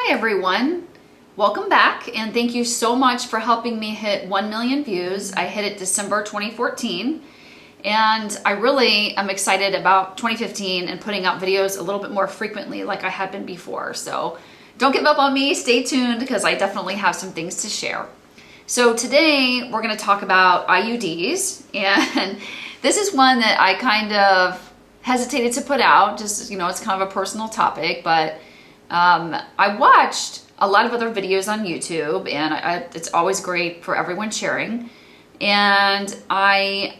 Hi everyone, welcome back and thank you so much for helping me hit 1 million views. I hit it December 2014 and I really am excited about 2015 and putting out videos a little bit more frequently like I had been before. So don't give up on me, stay tuned because I definitely have some things to share. So today we're going to talk about IUDs, and this is one that I kind of hesitated to put out, just, it's kind of a personal topic, but I watched a lot of other videos on YouTube, and it's always great for everyone sharing. And I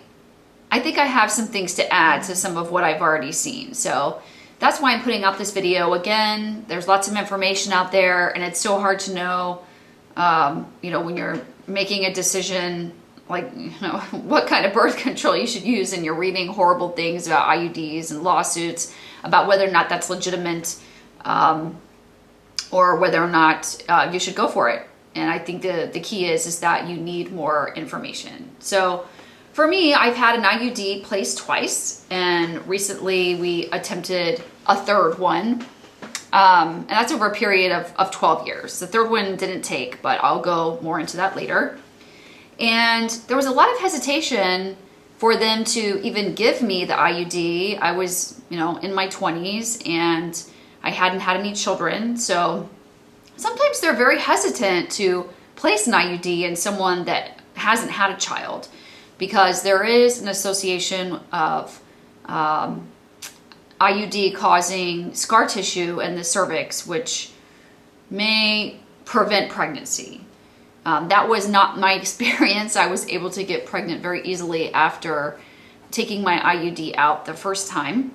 think I have some things to add to some of what I've already seen. So that's why I'm putting out this video. Again, there's lots of information out there, and it's so hard to know, when you're making a decision, like, what kind of birth control you should use, and you're reading horrible things about IUDs and lawsuits about whether or not that's legitimate. Or whether or not you should go for it. And I think the key is that you need more information. So for me, I've had an IUD placed twice, and recently we attempted a third one. And that's over a period of 12 years. The third one didn't take, but I'll go more into that later. And there was a lot of hesitation for them to even give me the IUD. I was, in my 20s, and I hadn't had any children, so sometimes they're very hesitant to place an IUD in someone that hasn't had a child, because there is an association of IUD causing scar tissue in the cervix, which may prevent pregnancy. That was not my experience. I was able to get pregnant very easily after taking my IUD out the first time,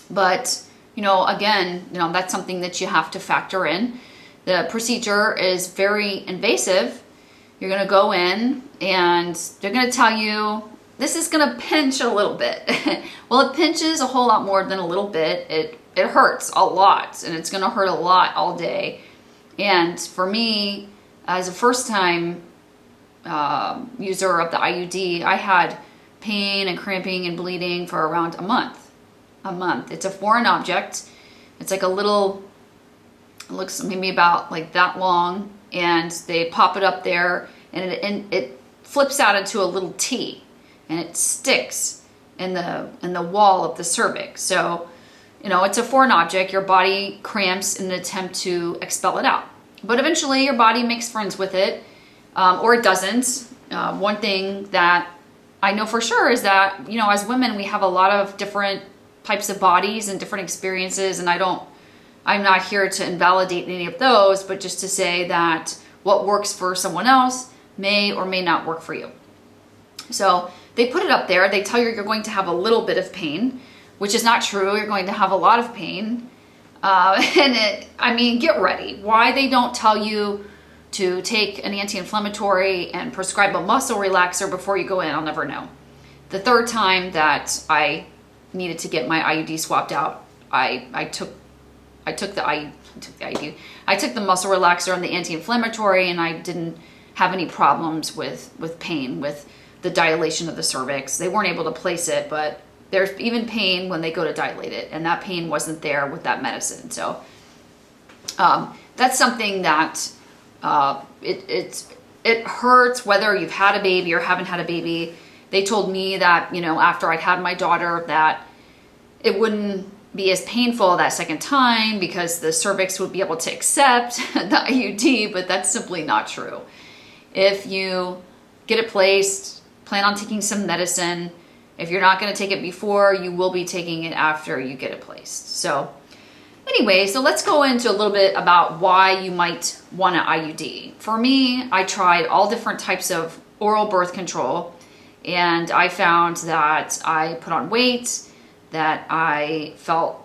but again, that's something that you have to factor in. The procedure is very invasive. You're going to go in and they're going to tell you, this is going to pinch a little bit. Well, it pinches a whole lot more than a little bit. It hurts a lot, and it's going to hurt a lot all day. And for me, as a first time user of the IUD, I had pain and cramping and bleeding for around a month. It's a foreign object. It's like a little, it looks maybe about like that long, and they pop it up there, and it flips out into a little T, and it sticks in the wall of the cervix. So, it's a foreign object. Your body cramps in an attempt to expel it out, but eventually your body makes friends with it, or it doesn't. One thing that I know for sure is that, as women, we have a lot of different types of bodies and different experiences, and I'm not here to invalidate any of those, but just to say that what works for someone else may or may not work for you. So they put it up there. They tell you you're going to have a little bit of pain, which is not true. You're going to have a lot of pain. Get ready. Why they don't tell you to take an anti-inflammatory and prescribe a muscle relaxer before you go in, I'll never know. The third time that I needed to get my IUD swapped out, I took the muscle relaxer and the anti-inflammatory, and I didn't have any problems with pain, with the dilation of the cervix. They weren't able to place it, but there's even pain when they go to dilate it, and that pain wasn't there with that medicine. So that's something that it hurts whether you've had a baby or haven't had a baby. They told me that, after I'd had my daughter, that it wouldn't be as painful that second time because the cervix would be able to accept the IUD, but that's simply not true. If you get it placed, plan on taking some medicine. If you're not going to take it before, you will be taking it after you get it placed. So anyway, so let's go into a little bit about why you might want an IUD. For me, I tried all different types of oral birth control, and I found that I put on weight, that I felt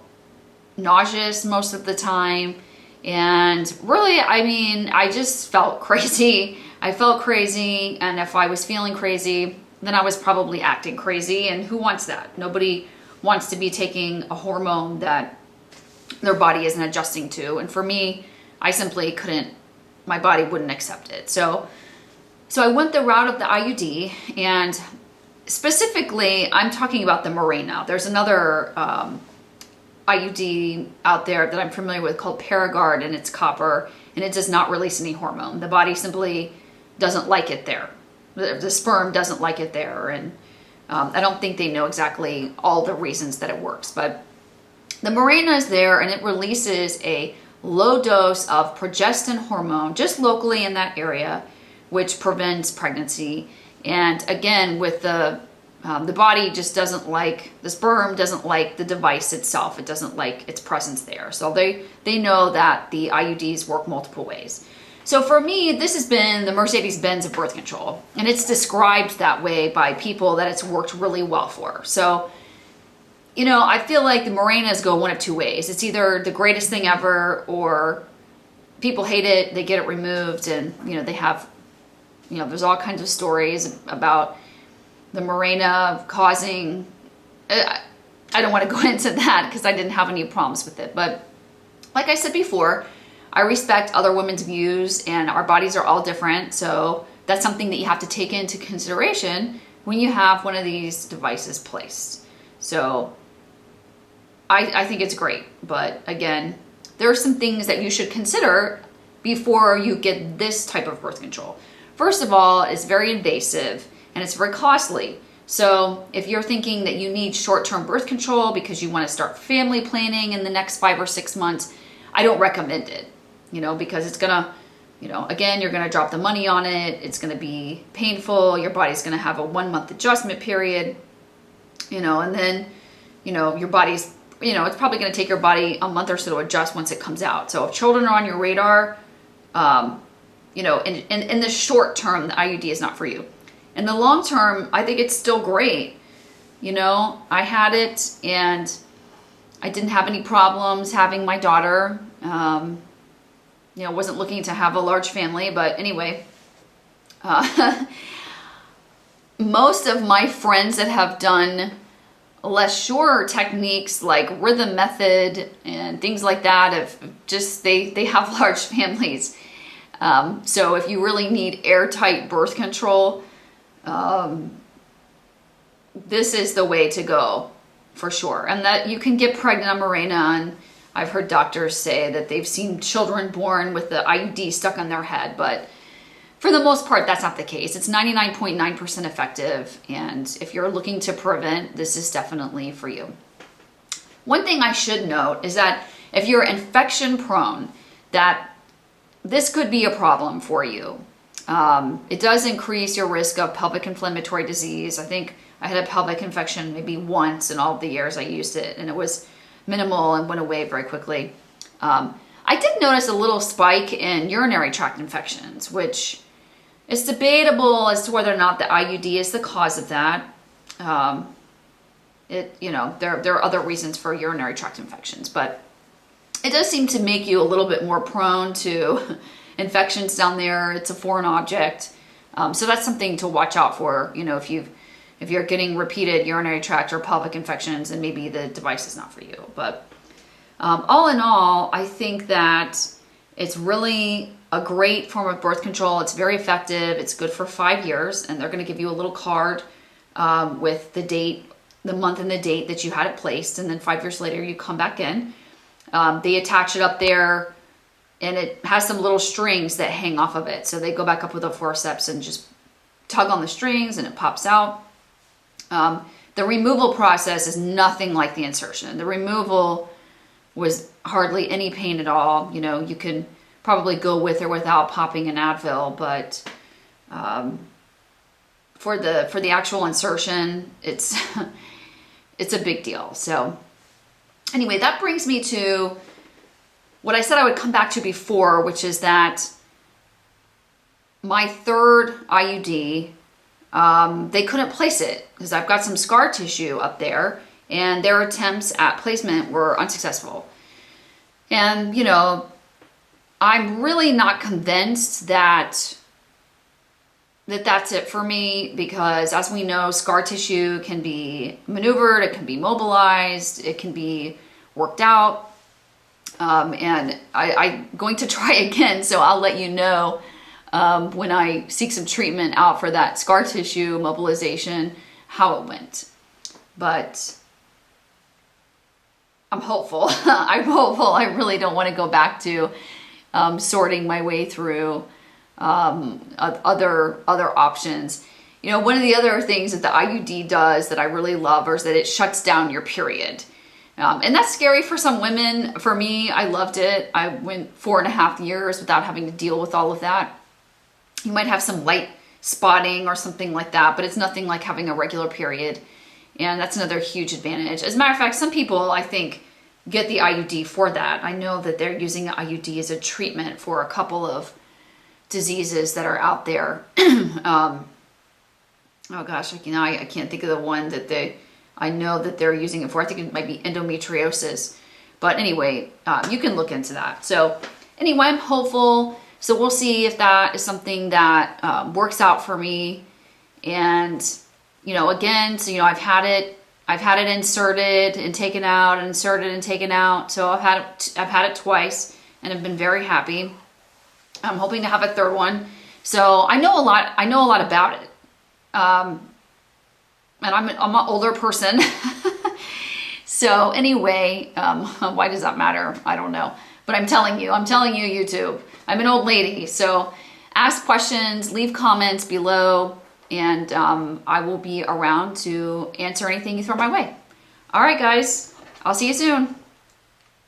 nauseous most of the time, and really, I just felt crazy. I felt crazy, and if I was feeling crazy, then I was probably acting crazy, and who wants that? Nobody wants to be taking a hormone that their body isn't adjusting to, and for me, I simply couldn't, my body wouldn't accept it. So I went the route of the IUD, and specifically, I'm talking about the Mirena. There's another IUD out there that I'm familiar with called Paragard, and it's copper, and it does not release any hormone. The body simply doesn't like it there. The sperm doesn't like it there, and I don't think they know exactly all the reasons that it works, but the Mirena is there, and it releases a low dose of progestin hormone just locally in that area, which prevents pregnancy. And again, with the body just doesn't like, the sperm doesn't like the device itself. It doesn't like its presence there. So they know that the IUDs work multiple ways. So for me, this has been the Mercedes-Benz of birth control. And it's described that way by people that it's worked really well for. So, you know, I feel like the Mirenas go one of two ways. It's either the greatest thing ever, or people hate it, they get it removed, and, you know, they have, you know, there's all kinds of stories about the Mirena causing, I don't want to go into that because I didn't have any problems with it. But like I said before, I respect other women's views, and our bodies are all different. So that's something that you have to take into consideration when you have one of these devices placed. So I think it's great. But again, there are some things that you should consider before you get this type of birth control. First of all, it's very invasive and it's very costly. So if you're thinking that you need short-term birth control because you want to start family planning in the next 5 or 6 months, I don't recommend it, you know, because it's gonna, you know, again, you're gonna drop the money on it. It's gonna be painful. Your body's gonna have a 1-month adjustment period, you know, and then, you know, your body's, you know, it's probably gonna take your body a month or so to adjust once it comes out. So if children are on your radar, you know, in the short term, the IUD is not for you. In the long term, I think it's still great. You know, I had it and I didn't have any problems having my daughter. You know, wasn't looking to have a large family, but anyway, most of my friends that have done less sure techniques like rhythm method and things like that have just, they have large families. So if you really need airtight birth control, this is the way to go for sure. And that you can get pregnant on Mirena, and I've heard doctors say that they've seen children born with the IUD stuck on their head, but for the most part, that's not the case. It's 99.9% effective, and if you're looking to prevent, this is definitely for you. One thing I should note is that if you're infection prone, that this could be a problem for you. It does increase your risk of pelvic inflammatory disease. I think I had a pelvic infection maybe once in all of the years I used it, and it was minimal and went away very quickly. I did notice a little spike in urinary tract infections, which is debatable as to whether or not the IUD is the cause of that. You know, there are other reasons for urinary tract infections, but it does seem to make you a little bit more prone to infections down there. It's a foreign object. So that's something to watch out for, you know, if you're getting repeated urinary tract or pelvic infections, and maybe the device is not for you. But all in all, I think that it's really a great form of birth control. It's very effective. It's good for 5 years, and they're going to give you a little card with the date, the month and the date that you had it placed, and then 5 years later you come back in. They attach it up there, and it has some little strings that hang off of it. So they go back up with a forceps and just tug on the strings, and it pops out. The removal process is nothing like the insertion. The removal was hardly any pain at all. You know, you can probably go with or without popping an Advil, but for the actual insertion, it's it's a big deal. So anyway, that brings me to what I said I would come back to before, which is that my third IUD, they couldn't place it because I've got some scar tissue up there, and their attempts at placement were unsuccessful. And, you know, I'm really not convinced that that's it for me, because as we know, scar tissue can be maneuvered, it can be mobilized, it can be worked out. And I'm going to try again, so I'll let you know when I seek some treatment out for that scar tissue mobilization, how it went. But I'm hopeful. I'm hopeful. I really don't want to go back to sorting my way through other options. You know, one of the other things that the IUD does that I really love is that it shuts down your period. And that's scary for some women. For me, I loved it. I went 4.5 years without having to deal with all of that. You might have some light spotting or something like that, but it's nothing like having a regular period. And that's another huge advantage. As a matter of fact, some people, I think, get the IUD for that. I know that they're using the IUD as a treatment for a couple of diseases that are out there. Oh gosh, I can't think of the one that I know that they're using it for. I think it might be endometriosis. But anyway, you can look into that. So anyway, I'm hopeful. So we'll see if that is something that works out for me. And, you know, again, so, you know, I've had it inserted and taken out, and inserted and taken out. So I've had it twice and I've been very happy. I'm hoping to have a third one. So I know a lot about it. And I'm an older person. So anyway, why does that matter? I don't know. But I'm telling you, YouTube, I'm an old lady. So ask questions, leave comments below, and I will be around to answer anything you throw my way. All right, guys, I'll see you soon.